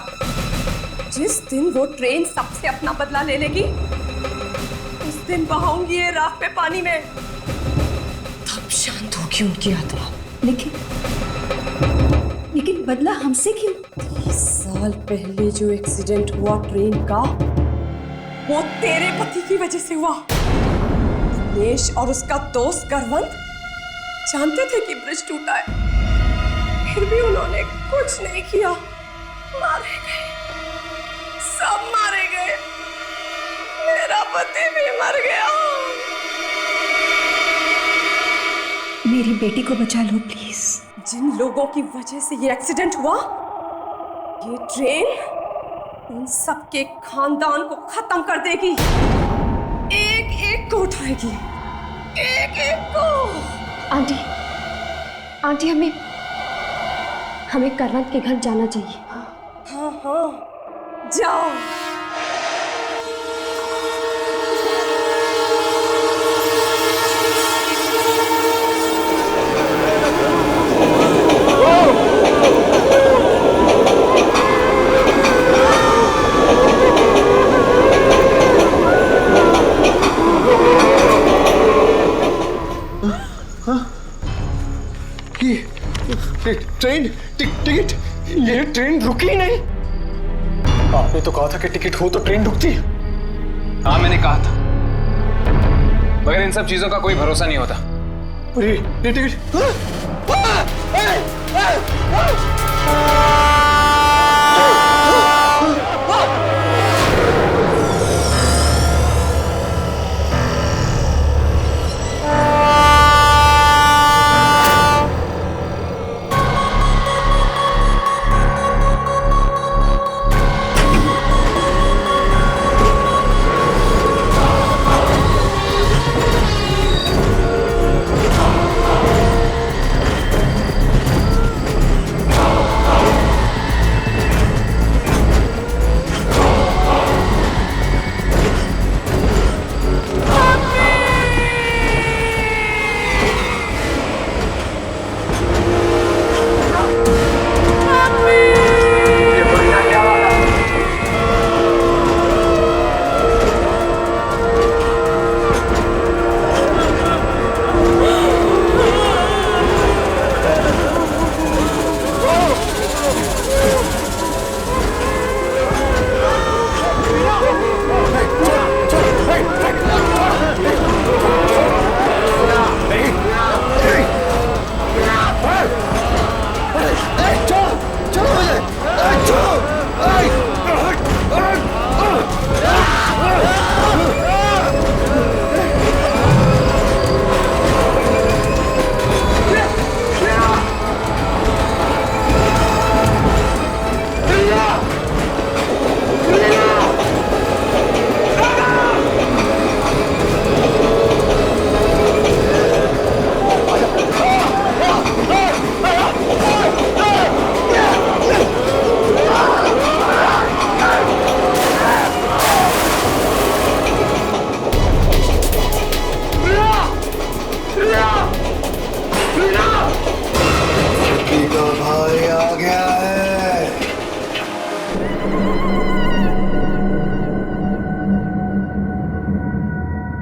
जिस दिन वो ट्रेन सबसे अपना बदला ले लेगी, उस दिन बहाऊंगी ये राख पे पानी में। तब शांत होगी उनकी आत्मा। लेकिन बदला हमसे क्यों? 30 साल पहले जो एक्सीडेंट हुआ ट्रेन का, वो तेरे पति की वजह से हुआ। दिनेश और उसका दोस्त करवंत जानते थे कि ब्रिज टूटा है, फिर भी उन्होंने कुछ नहीं किया। मारे गए, सब मारे गए। मेरा पति भी मर गया। मेरी बेटी को बचा लो प्लीज। जिन लोगों की वजह से ये एक्सीडेंट हुआ, ये ट्रेन उन सबके खानदान को खत्म कर देगी। एक एक को उठाएगी, एक एक को। आंटी हमें करवंत के घर जाना चाहिए। हाँ, जाओ। ट्रेन टिकट, ये ट्रेन रुकी नहीं। आपने तो कहा था कि टिकट हो तो ट्रेन रुकती। हाँ, मैंने कहा था, मगर इन सब चीजों का कोई भरोसा नहीं होता। ये टिकट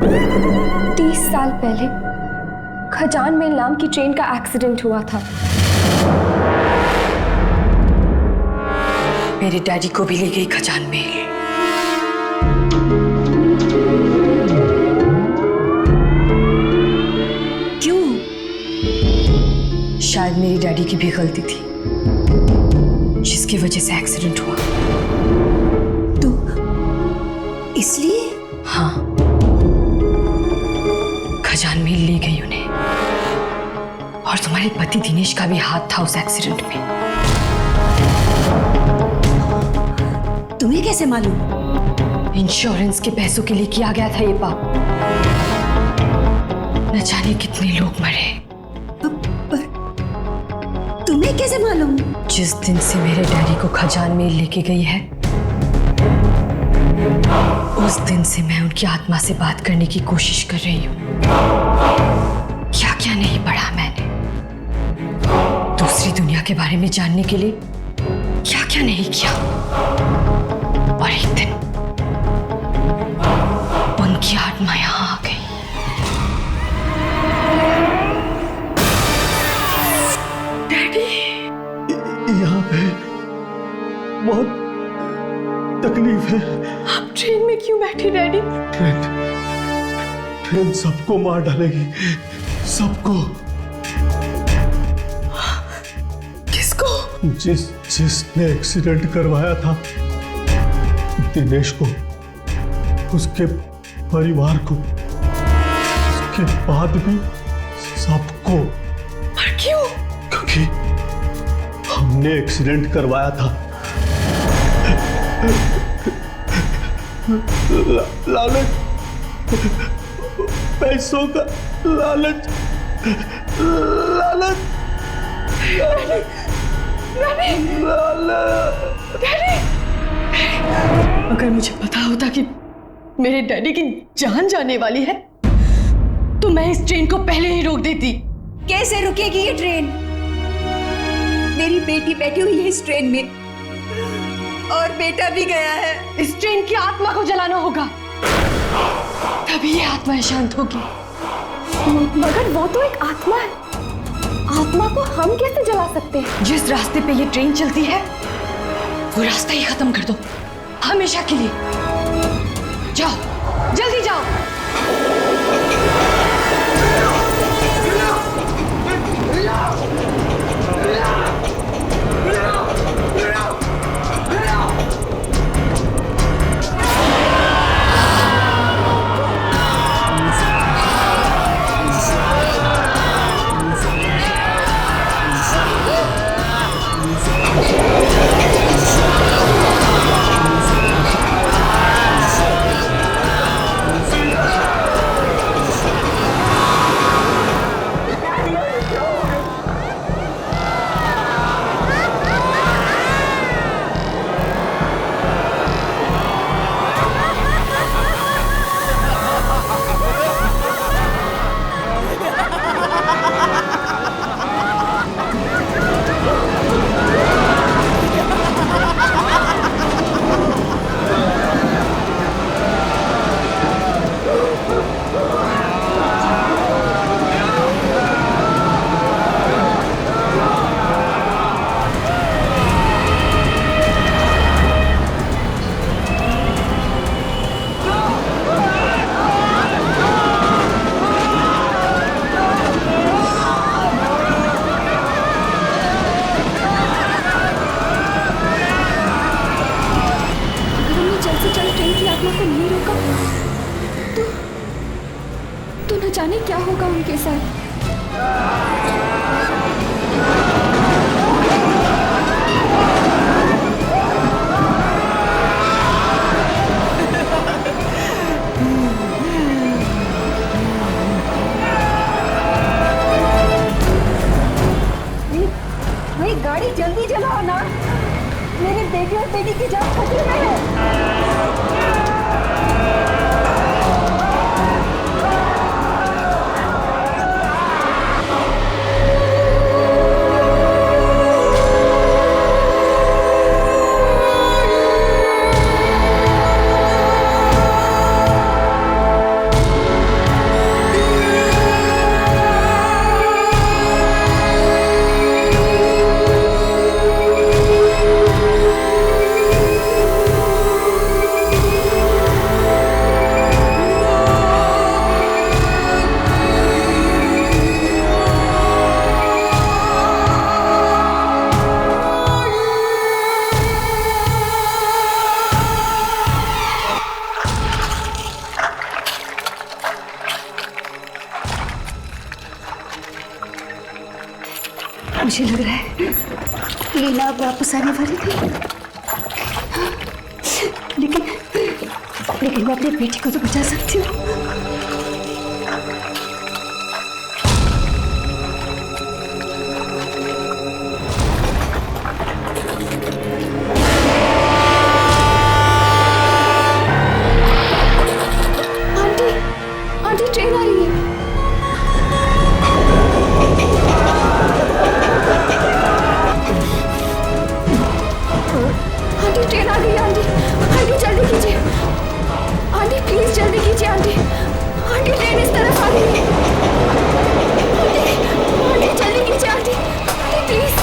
30 साल पहले खजान मेल नाम की ट्रेन का एक्सीडेंट हुआ था। मेरे डैडी को भी ले गई खजान मेल। क्यों? शायद मेरी डैडी की भी गलती थी जिसकी वजह से एक्सीडेंट हुआ। तो इसलिए? हाँ, खजान मेल ले गई उन्हें। और तुम्हारे पति दिनेश का भी हाथ था उस एक्सीडेंट में। तुम्हें कैसे मालूम? इंश्योरेंस के पैसों के लिए किया गया था ये पाप। न जाने कितने लोग मरे। पर तुम्हें कैसे मालूम? जिस दिन से मेरे डैडी को खजान मेल लेके गई है, उस दिन से मैं उनकी आत्मा से बात करने की कोशिश कर रही हूँ। क्या क्या नहीं पढ़ा मैंने दूसरी दुनिया के बारे में जानने के लिए, क्या क्या नहीं किया। और एक दिन उनकी आत्मा यहाँ आ गई। डैडी, यहाँ पे बहुत तकलीफ है। आप ट्रेन में क्यों बैठे डैडी? ट्रेन सबको मार डालेगी, सबको। किसको? जिसने एक्सीडेंट करवाया था दिनेश को, उसके परिवार को, उसके बाद भी सबको। पर क्यों? क्योंकि हमने एक्सीडेंट करवाया था। लालच, पैसों का लालच, लालच, अगर मुझे पता होता कि मेरे डैडी की जान जाने वाली है तो मैं इस ट्रेन को पहले ही रोक देती। कैसे रुकेगी ये ट्रेन? मेरी बेटी बैठी हुई है इस ट्रेन में और बेटा भी गया है। इस ट्रेन की आत्मा को जलाना होगा, तभी ये आत्मा शांत होगी। मगर वो तो एक आत्मा है, आत्मा को हम कैसे जला सकते हैं? जिस रास्ते पे ये ट्रेन चलती है वो रास्ता ही खत्म कर दो, हमेशा के लिए। जाओ, जल्दी जाओ। तो न जाने क्या होगा उनके साथ। गाड़ी जल्दी चलाओ ना, मेरे बेटे और बेटी की जान खतरे में है। मुझे लग रहा है लीना अब वापस आने वाली थी, लेकिन मैं अपने बेटी को तो बचा सकती हूँ। आंटी ट्रेन आ रही है। आंटी ट्रेन आ गई है। आंटी आंटी जल्दी कीजिए। आंटी प्लीज जल्दी कीजिए। आंटी आंटी ट्रेन इस तरफ आ रही है। आंटी आंटी जल्दी कीजिए। Aunty aunty please.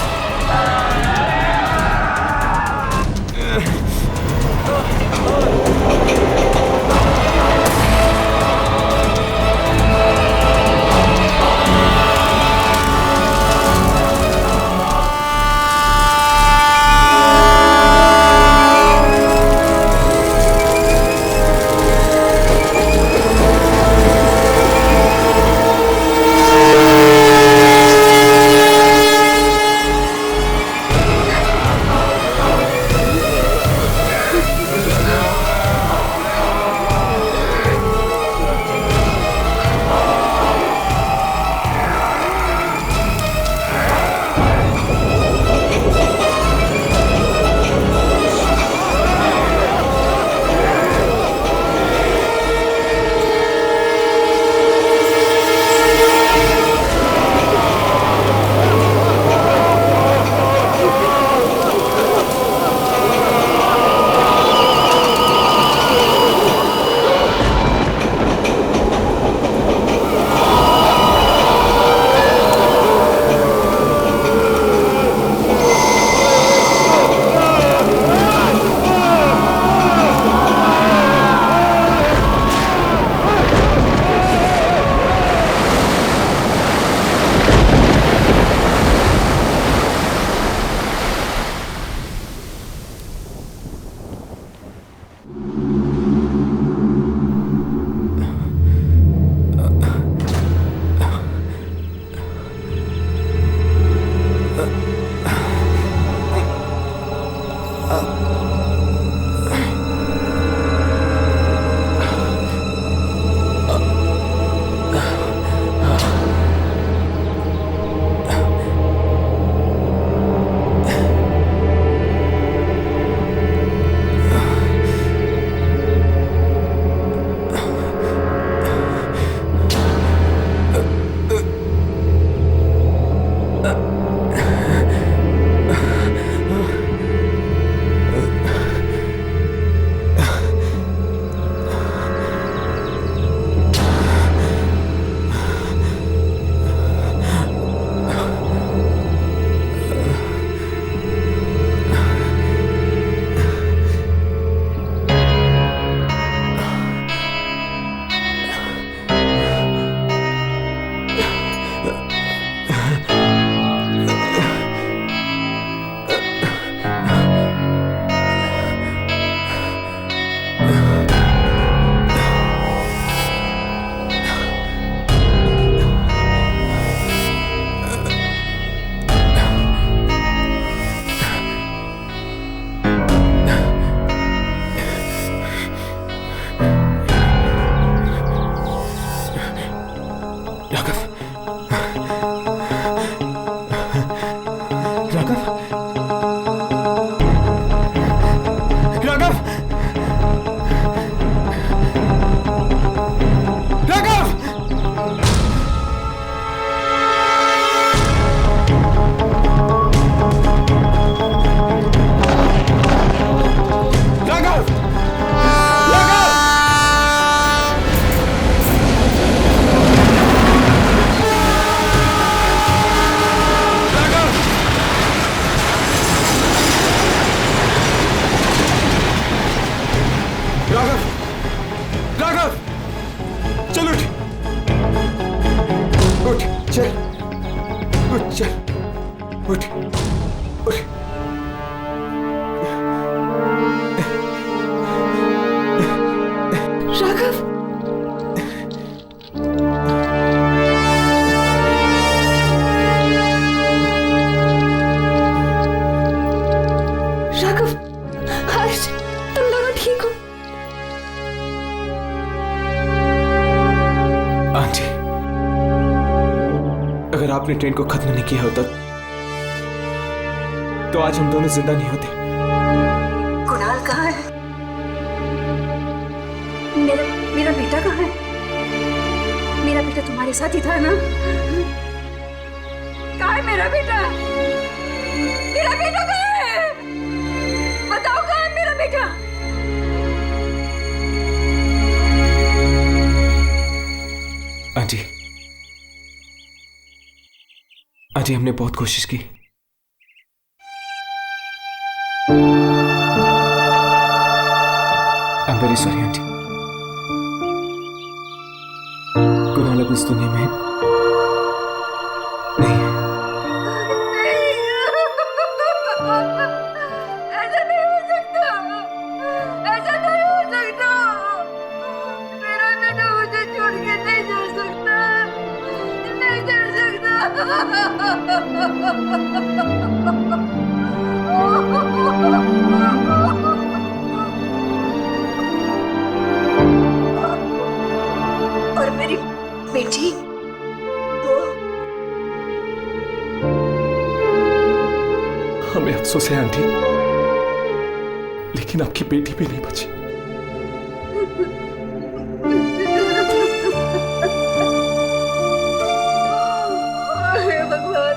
आपने ट्रेन को खत्म नहीं किया होता तो आज हम दोनों जिंदा नहीं होते। कुणाल कहाँ है? मेरा बेटा कहाँ है? मेरा बेटा तुम्हारे साथ ही था ना? कहाँ है मेरा बेटा? मेरा बेटा कहाँ है? बताओ कहाँ है मेरा बेटा? आंटी, आंटी हमने बहुत कोशिश की। I am very sorry aunty. Kunal अब इस दुनिया में नहीं है। ऐसा नहीं हो सकता, ऐसा नहीं हो सकता। मेरा बेटा मुझे छोड़ के नहीं जा सकता, नहीं जा सकता। और मेरी बेटी वो हमें अफसोस है आंटी, लेकिन आपकी बेटी भी नहीं बची। हे भगवान,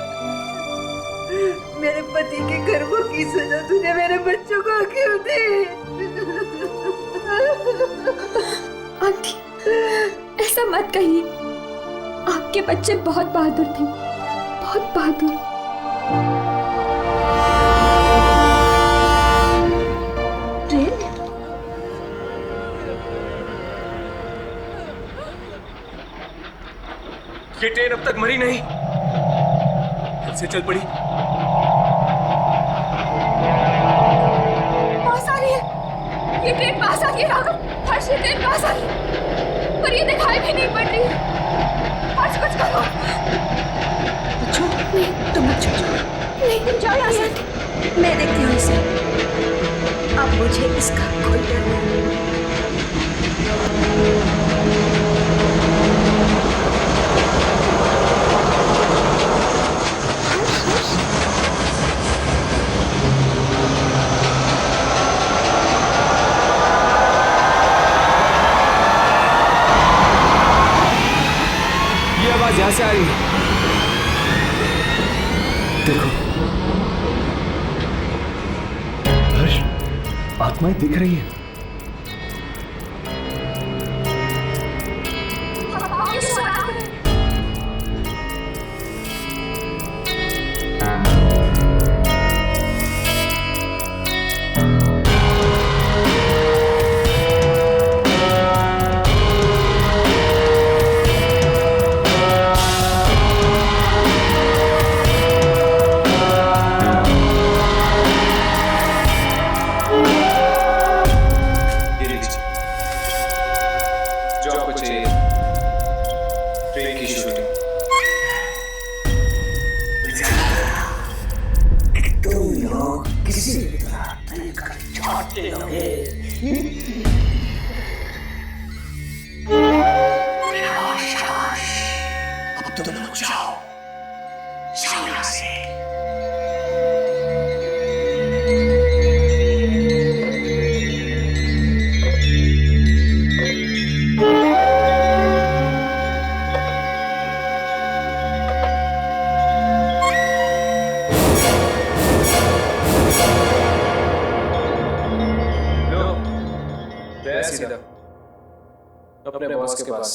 मेरे पति के गर्भों की सजा तूने मेरे बच्चों को क्यों दी? आंटी ऐसा मत कहिए, आपके बच्चे बहुत बहादुर थे, बहुत बहादुर। ट्रेन? ये ट्रेन अब तक मरी नहीं, फिर से चल पड़ी। पास आ रही है, ये ट्रेन पास आ रही है राघव, हर्ष ये ट्रेन पास आ रही है, पर ये दिखाई भी नहीं पड़ रही है। हर्ष कुछ करो। बच्चों, नहीं तुम मत छूटो। नहीं तुम जाओ यहाँ से। मैं देखती हूँ इसे। अब मुझे इसका कोई डर नहीं। ये आवाज यहाँ से आ रही है। देखो हर्ष, आत्माएं दिख रही है। अपने बॉस के पास।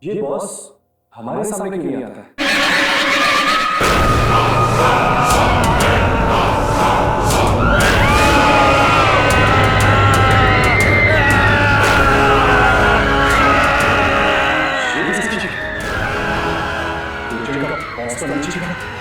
ये बॉस हमारे सामने क्यों नहीं आता है? बॉस तो नहीं